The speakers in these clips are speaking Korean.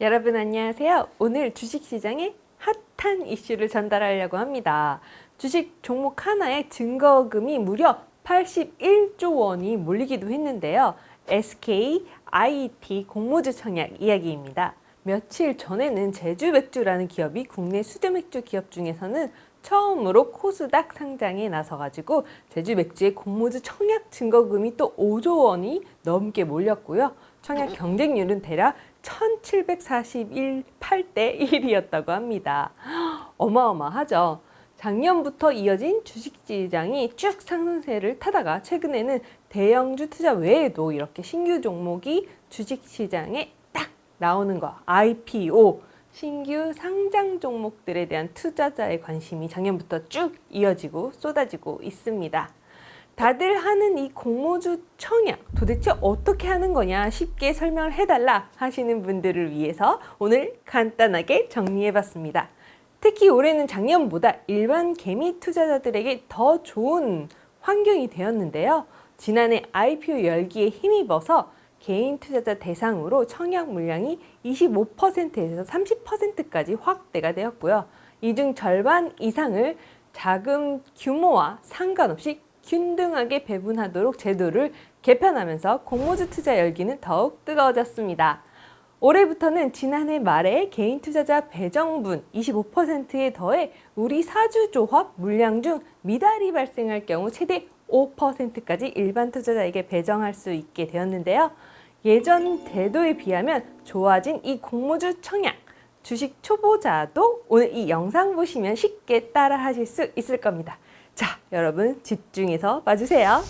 여러분 안녕하세요. 오늘 주식시장의 핫한 이슈를 전달하려고 합니다. 주식 종목 하나에 증거금이 무려 81조 원이 몰리기도 했는데요. SK, IET 공모주 청약 이야기입니다. 며칠 전에는 제주맥주라는 기업이 국내 수제맥주 기업 중에서는 처음으로 코스닥 상장에 나서가지고 제주맥주의 공모주 청약 증거금이 또 5조 원이 넘게 몰렸고요. 청약 경쟁률은 대략 1741,8대 1이었다고 합니다. 어마어마하죠. 작년부터 이어진 주식시장이 쭉 상승세를 타다가 최근에는 대형주 투자 외에도 이렇게 신규 종목이 주식시장에 딱 나오는 거, IPO, 신규 상장 종목들에 대한 투자자의 관심이 작년부터 쭉 이어지고 쏟아지고 있습니다. 다들 하는 이 공모주 청약 도대체 어떻게 하는 거냐 쉽게 설명을 해달라 하시는 분들을 위해서 오늘 간단하게 정리해봤습니다. 특히 올해는 작년보다 일반 개미 투자자들에게 더 좋은 환경이 되었는데요. 지난해 IPO 열기에 힘입어서 개인 투자자 대상으로 청약 물량이 25%에서 30%까지 확대가 되었고요. 이 중 절반 이상을 자금 규모와 상관없이 균등하게 배분하도록 제도를 개편하면서 공모주 투자 열기는 더욱 뜨거워졌습니다. 올해부터는 지난해 말에 개인 투자자 배정분 25%에 더해 우리 사주조합 물량 중 미달이 발생할 경우 최대 5%까지 일반 투자자에게 배정할 수 있게 되었는데요. 예전 제도에 비하면 좋아진 이 공모주 청약, 주식 초보자도 오늘 이 영상 보시면 쉽게 따라 하실 수 있을 겁니다. 자, 여러분 집중해서 봐주세요.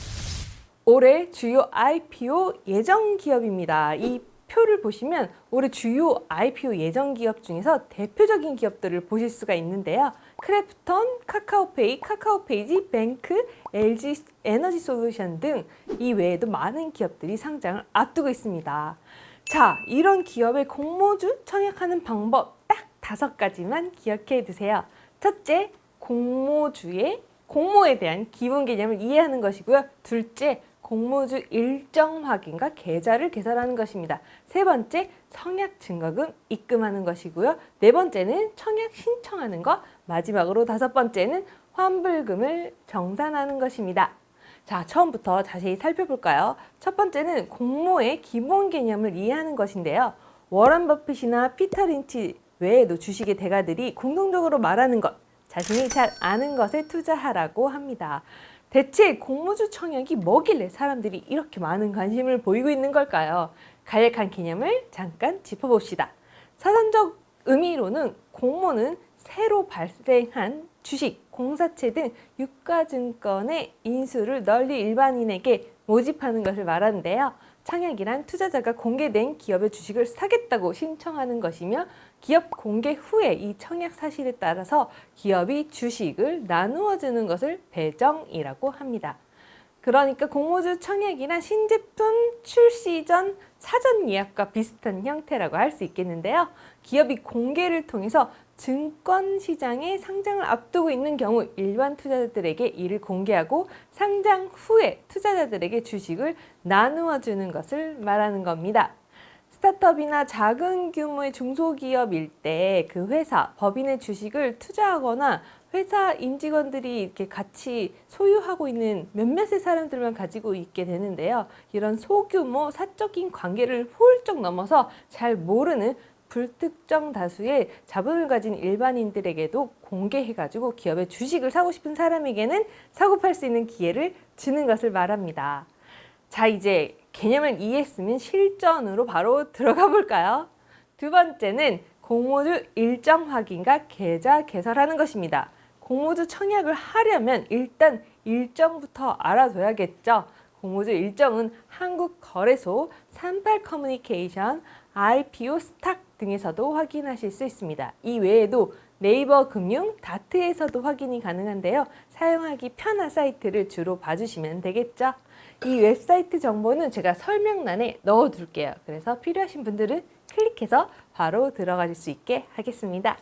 올해 주요 IPO 예정 기업입니다. 이 표를 보시면 올해 주요 IPO 예정 기업 중에서 대표적인 기업들을 보실 수가 있는데요. 크래프톤, 카카오페이, 카카오페이지, 뱅크, LG 에너지 솔루션 등 이 외에도 많은 기업들이 상장을 앞두고 있습니다. 자, 이런 기업의 공모주 청약하는 방법 딱 5가지만 기억해 두세요. 첫째, 공모에 대한 기본 개념을 이해하는 것이고요. 둘째, 공모주 일정 확인과 계좌를 개설하는 것입니다. 세 번째, 청약 증거금 입금하는 것이고요. 네 번째는 청약 신청하는 것, 마지막으로 5번째는 환불금을 정산하는 것입니다. 자, 처음부터 자세히 살펴볼까요? 첫 번째는 공모의 기본 개념을 이해하는 것인데요. 워런 버핏이나 피터 린치 외에도 주식의 대가들이 공통적으로 말하는 것, 자신이 잘 아는 것에 투자하라고 합니다. 대체 공모주 청약이 뭐길래 사람들이 이렇게 많은 관심을 보이고 있는 걸까요? 간략한 개념을 잠깐 짚어봅시다. 사전적 의미로는 공모는 새로 발생한 주식, 공사채 등 유가증권의 인수를 널리 일반인에게 모집하는 것을 말하는데요. 청약이란 투자자가 공개된 기업의 주식을 사겠다고 신청하는 것이며 기업 공개 후에 이 청약 사실에 따라서 기업이 주식을 나누어 주는 것을 배정이라고 합니다. 그러니까 공모주 청약이란 신제품 출시 전 사전 예약과 비슷한 형태라고 할 수 있겠는데요. 기업이 공개를 통해서 증권시장에 상장을 앞두고 있는 경우 일반 투자자들에게 이를 공개하고 상장 후에 투자자들에게 주식을 나누어 주는 것을 말하는 겁니다. 스타트업이나 작은 규모의 중소기업일 때 그 회사, 법인의 주식을 투자하거나 회사 임직원들이 이렇게 같이 소유하고 있는 몇몇의 사람들만 가지고 있게 되는데요. 이런 소규모 사적인 관계를 훌쩍 넘어서 잘 모르는 불특정 다수의 자본을 가진 일반인들에게도 공개해가지고 기업의 주식을 사고 싶은 사람에게는 사고 팔 수 있는 기회를 주는 것을 말합니다. 자, 이제 개념을 이해했으면 실전으로 바로 들어가 볼까요? 두 번째는 공모주 일정 확인과 계좌 개설하는 것입니다. 공모주 청약을 하려면 일단 일정부터 알아둬야겠죠. 공모주 일정은 한국거래소, 38커뮤니케이션, IPO 스탁 등에서도 확인하실 수 있습니다. 이 외에도 네이버 금융, 다트에서도 확인이 가능한데요. 사용하기 편한 사이트를 주로 봐주시면 되겠죠. 이 웹사이트 정보는 제가 설명란에 넣어둘게요. 그래서 필요하신 분들은 클릭해서 바로 들어가실 수 있게 하겠습니다.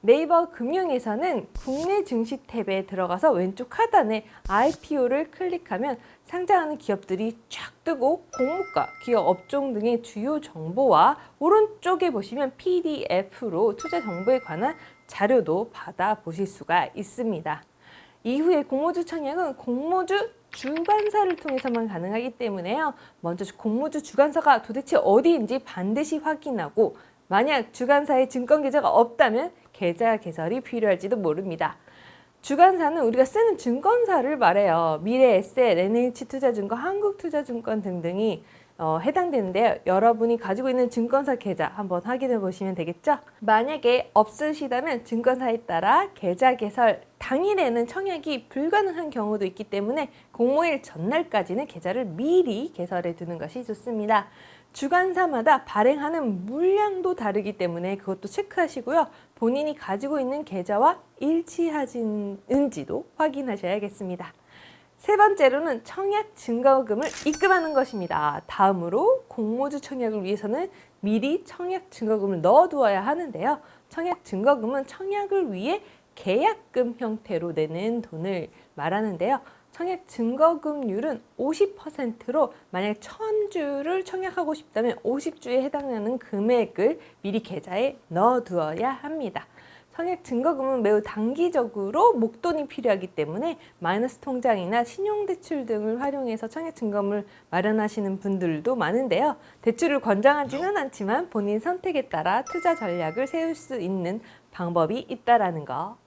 네이버 금융에서는 국내 증시 탭에 들어가서 왼쪽 하단에 IPO를 클릭하면 상장하는 기업들이 쫙 뜨고 공모가, 기업 업종 등의 주요 정보와 오른쪽에 보시면 PDF로 투자 정보에 관한 자료도 받아보실 수가 있습니다. 이후에 공모주 청약은 공모주 주관사를 통해서만 가능하기 때문에요. 먼저 공모주 주관사가 도대체 어디인지 반드시 확인하고 만약 주관사에 증권 계좌가 없다면 계좌 개설이 필요할지도 모릅니다. 주관사는 우리가 쓰는 증권사를 말해요. 미래에셋, NH투자증권, 한국투자증권 등등이 해당되는데요. 여러분이 가지고 있는 증권사 계좌 한번 확인해 보시면 되겠죠? 만약에 없으시다면 증권사에 따라 계좌 개설 당일에는 청약이 불가능한 경우도 있기 때문에 공모일 전날까지는 계좌를 미리 개설해 두는 것이 좋습니다. 주관사마다 발행하는 물량도 다르기 때문에 그것도 체크하시고요. 본인이 가지고 있는 계좌와 일치하는지도 확인하셔야겠습니다. 세 번째로는 청약 증거금을 입금하는 것입니다. 다음으로 공모주 청약을 위해서는 미리 청약 증거금을 넣어두어야 하는데요. 청약 증거금은 청약을 위해 계약금 형태로 내는 돈을 말하는데요. 청약 증거금률은 50%로 만약 1000주를 청약하고 싶다면 50주에 해당하는 금액을 미리 계좌에 넣어두어야 합니다. 청약 증거금은 매우 단기적으로 목돈이 필요하기 때문에 마이너스 통장이나 신용대출 등을 활용해서 청약 증거금을 마련하시는 분들도 많은데요. 대출을 권장하지는 않지만 본인 선택에 따라 투자 전략을 세울 수 있는 방법이 있다라는 거.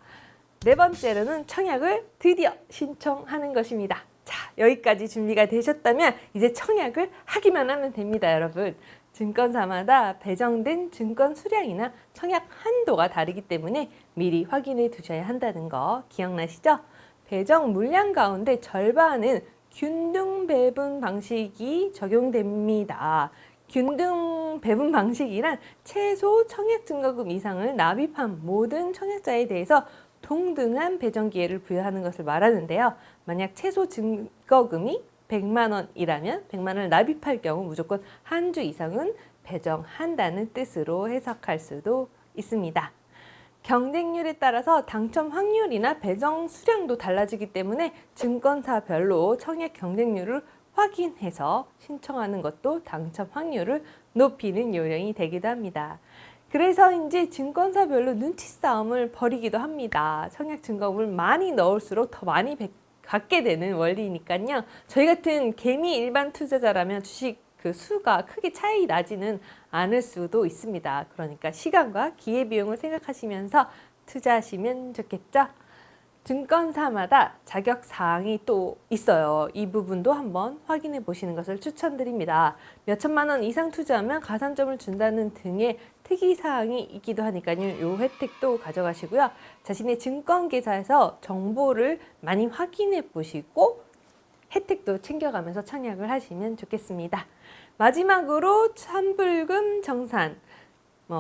네 번째로는 청약을 드디어 신청하는 것입니다. 자, 여기까지 준비가 되셨다면 이제 청약을 하기만 하면 됩니다, 여러분. 증권사마다 배정된 증권 수량이나 청약 한도가 다르기 때문에 미리 확인해 두셔야 한다는 거 기억나시죠? 배정 물량 가운데 절반은 균등 배분 방식이 적용됩니다. 균등 배분 방식이란 최소 청약 증거금 이상을 납입한 모든 청약자에 대해서 동등한 배정 기회를 부여하는 것을 말하는데요. 만약 최소 증거금이 100만 원이라면 100만 원을 납입할 경우 무조건 한 주 이상은 배정한다는 뜻으로 해석할 수도 있습니다. 경쟁률에 따라서 당첨 확률이나 배정 수량도 달라지기 때문에 증권사별로 청약 경쟁률을 확인해서 신청하는 것도 당첨 확률을 높이는 요령이 되기도 합니다. 그래서인지 증권사별로 눈치 싸움을 벌이기도 합니다. 청약 증거금을 많이 넣을수록 더 많이 갖게 되는 원리니까요. 저희 같은 개미 일반 투자자라면 주식 그 수가 크게 차이 나지는 않을 수도 있습니다. 그러니까 시간과 기회비용을 생각하시면서 투자하시면 좋겠죠? 증권사마다 자격사항이 또 있어요. 이 부분도 한번 확인해 보시는 것을 추천드립니다. 몇천만 원 이상 투자하면 가산점을 준다는 등의 특이사항이 있기도 하니까요. 이 혜택도 가져가시고요. 자신의 증권계좌에서 정보를 많이 확인해 보시고 혜택도 챙겨가면서 청약을 하시면 좋겠습니다. 마지막으로 환불금 정산.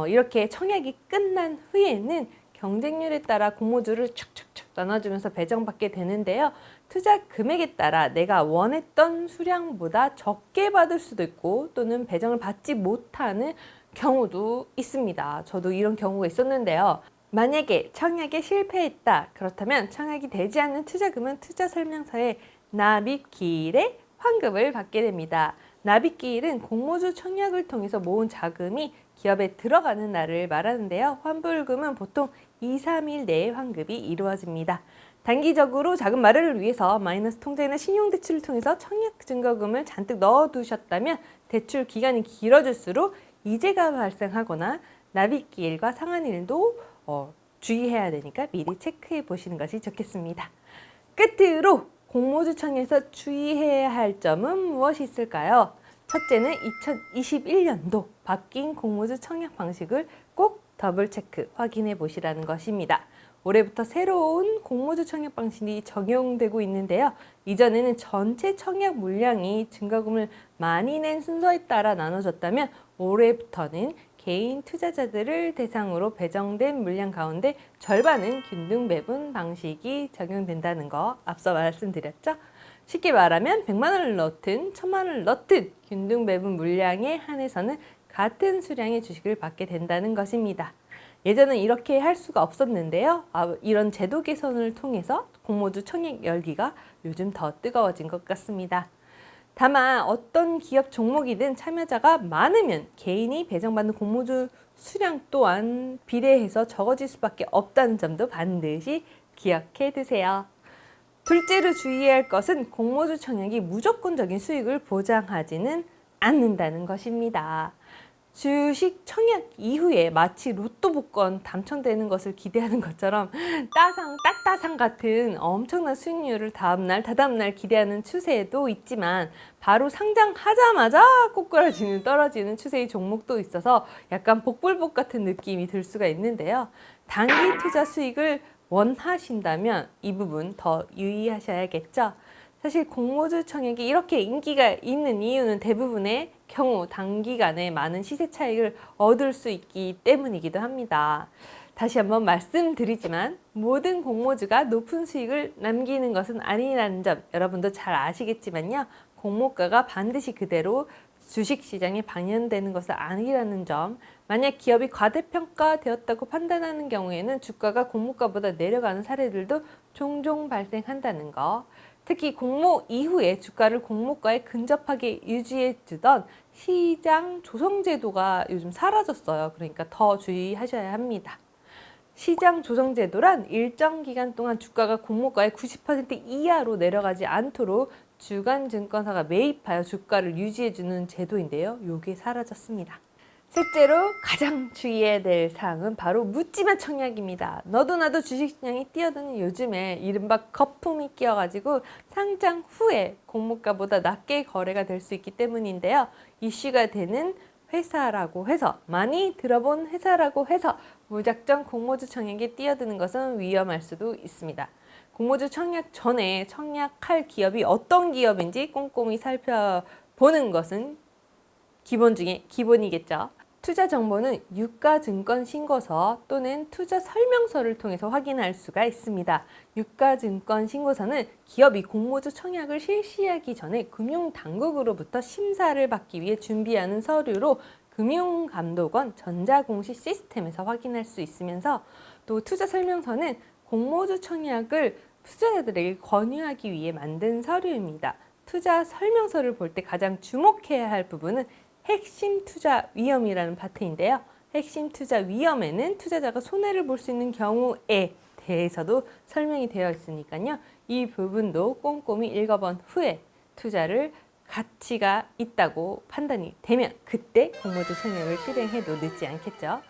이렇게 청약이 끝난 후에는 경쟁률에 따라 공모주를 촉촉촉 나눠주면서 배정받게 되는데요. 투자 금액에 따라 내가 원했던 수량보다 적게 받을 수도 있고 또는 배정을 받지 못하는 경우도 있습니다. 저도 이런 경우가 있었는데요. 만약에 청약에 실패했다. 그렇다면 청약이 되지 않는 투자금은 투자설명서에 납입기일에 환급을 받게 됩니다. 납입기일은 공모주 청약을 통해서 모은 자금이 기업에 들어가는 날을 말하는데요. 환불금은 보통 2, 3일 내에 환급이 이루어집니다. 단기적으로 자금 마련을 위해서 마이너스 통장이나 신용대출을 통해서 청약 증거금을 잔뜩 넣어두셨다면 대출 기간이 길어질수록 이자가 발생하거나 납입기일과 상환일도 주의해야 되니까 미리 체크해 보시는 것이 좋겠습니다. 끝으로 공모주 청약에서 주의해야 할 점은 무엇이 있을까요? 첫째는 2021년도 바뀐 공모주 청약 방식을 꼭 더블 체크 확인해 보시라는 것입니다. 올해부터 새로운 공모주 청약 방식이 적용되고 있는데요. 이전에는 전체 청약 물량이 증거금을 많이 낸 순서에 따라 나눠졌다면 올해부터는 개인 투자자들을 대상으로 배정된 물량 가운데 절반은 균등 배분 방식이 적용된다는 거 앞서 말씀드렸죠. 쉽게 말하면 100만 원을 넣든 1000만 원을 넣든 균등 배분 물량에 한해서는 같은 수량의 주식을 받게 된다는 것입니다. 예전엔 이렇게 할 수가 없었는데요. 이런 제도 개선을 통해서 공모주 청약 열기가 요즘 더 뜨거워진 것 같습니다. 다만 어떤 기업 종목이든 참여자가 많으면 개인이 배정받는 공모주 수량 또한 비례해서 적어질 수밖에 없다는 점도 반드시 기억해 두세요. 둘째로 주의해야 할 것은 공모주 청약이 무조건적인 수익을 보장하지는 않는다는 것입니다. 주식 청약 이후에 마치 로또 복권 당첨되는 것을 기대하는 것처럼 딱따상 같은 엄청난 수익률을 다다음날 기대하는 추세도 있지만 바로 상장하자마자 꼬꾸라지는 떨어지는 추세의 종목도 있어서 약간 복불복 같은 느낌이 들 수가 있는데요. 단기 투자 수익을 원하신다면 이 부분 더 유의하셔야겠죠. 사실 공모주 청약이 이렇게 인기가 있는 이유는 대부분의 경우 단기간에 많은 시세 차익을 얻을 수 있기 때문이기도 합니다. 다시 한번 말씀드리지만 모든 공모주가 높은 수익을 남기는 것은 아니라는 점 여러분도 잘 아시겠지만요. 공모가가 반드시 그대로 주식시장에 반영되는 것은 아니라는 점, 만약 기업이 과대평가되었다고 판단하는 경우에는 주가가 공모가보다 내려가는 사례들도 종종 발생한다는 거, 특히 공모 이후에 주가를 공모가에 근접하게 유지해 주던 시장 조성제도가 요즘 사라졌어요. 그러니까 더 주의하셔야 합니다. 시장 조성제도란 일정 기간 동안 주가가 공모가의 90% 이하로 내려가지 않도록 주간증권사가 매입하여 주가를 유지해주는 제도인데요. 요게 사라졌습니다. 셋째로 가장 주의해야 될 사항은 바로 묻지마 청약입니다. 너도 나도 주식시장이 뛰어드는 요즘에 이른바 거품이 끼어가지고 상장 후에 공모가보다 낮게 거래가 될 수 있기 때문인데요. 이슈가 되는 회사라고 해서, 많이 들어본 회사라고 해서 무작정 공모주 청약에 뛰어드는 것은 위험할 수도 있습니다. 공모주 청약 전에 청약할 기업이 어떤 기업인지 꼼꼼히 살펴보는 것은 기본 중에 기본이겠죠. 투자 정보는 유가증권신고서 또는 투자설명서를 통해서 확인할 수가 있습니다. 유가증권신고서는 기업이 공모주 청약을 실시하기 전에 금융당국으로부터 심사를 받기 위해 준비하는 서류로 금융감독원 전자공시 시스템에서 확인할 수 있으면서, 또 투자설명서는 공모주 청약을 투자자들에게 권유하기 위해 만든 서류입니다. 투자 설명서를 볼 때 가장 주목해야 할 부분은 핵심 투자 위험이라는 파트인데요. 핵심 투자 위험에는 투자자가 손해를 볼 수 있는 경우에 대해서도 설명이 되어 있으니까요. 이 부분도 꼼꼼히 읽어본 후에 투자를 가치가 있다고 판단이 되면 그때 공모주 청약을 실행해도 늦지 않겠죠.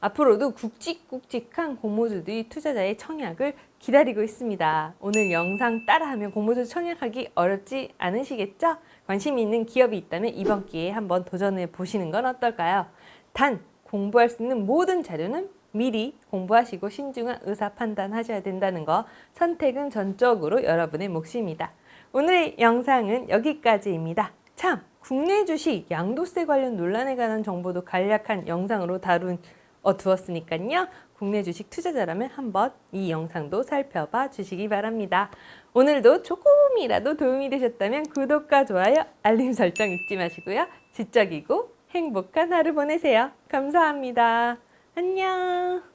앞으로도 굵직굵직한 공모주들이 투자자의 청약을 기다리고 있습니다. 오늘 영상 따라하면 공모주 청약하기 어렵지 않으시겠죠? 관심 있는 기업이 있다면 이번 기회에 한번 도전해 보시는 건 어떨까요? 단, 공부할 수 있는 모든 자료는 미리 공부하시고 신중한 의사 판단하셔야 된다는 거, 선택은 전적으로 여러분의 몫입니다. 오늘의 영상은 여기까지입니다. 참, 국내 주식 양도세 관련 논란에 관한 정보도 간략한 영상으로 두었으니까요. 국내 주식 투자자라면 한번 이 영상도 살펴봐 주시기 바랍니다. 오늘도 조금이라도 도움이 되셨다면 구독과 좋아요, 알림 설정 잊지 마시고요. 지적이고 행복한 하루 보내세요. 감사합니다. 안녕.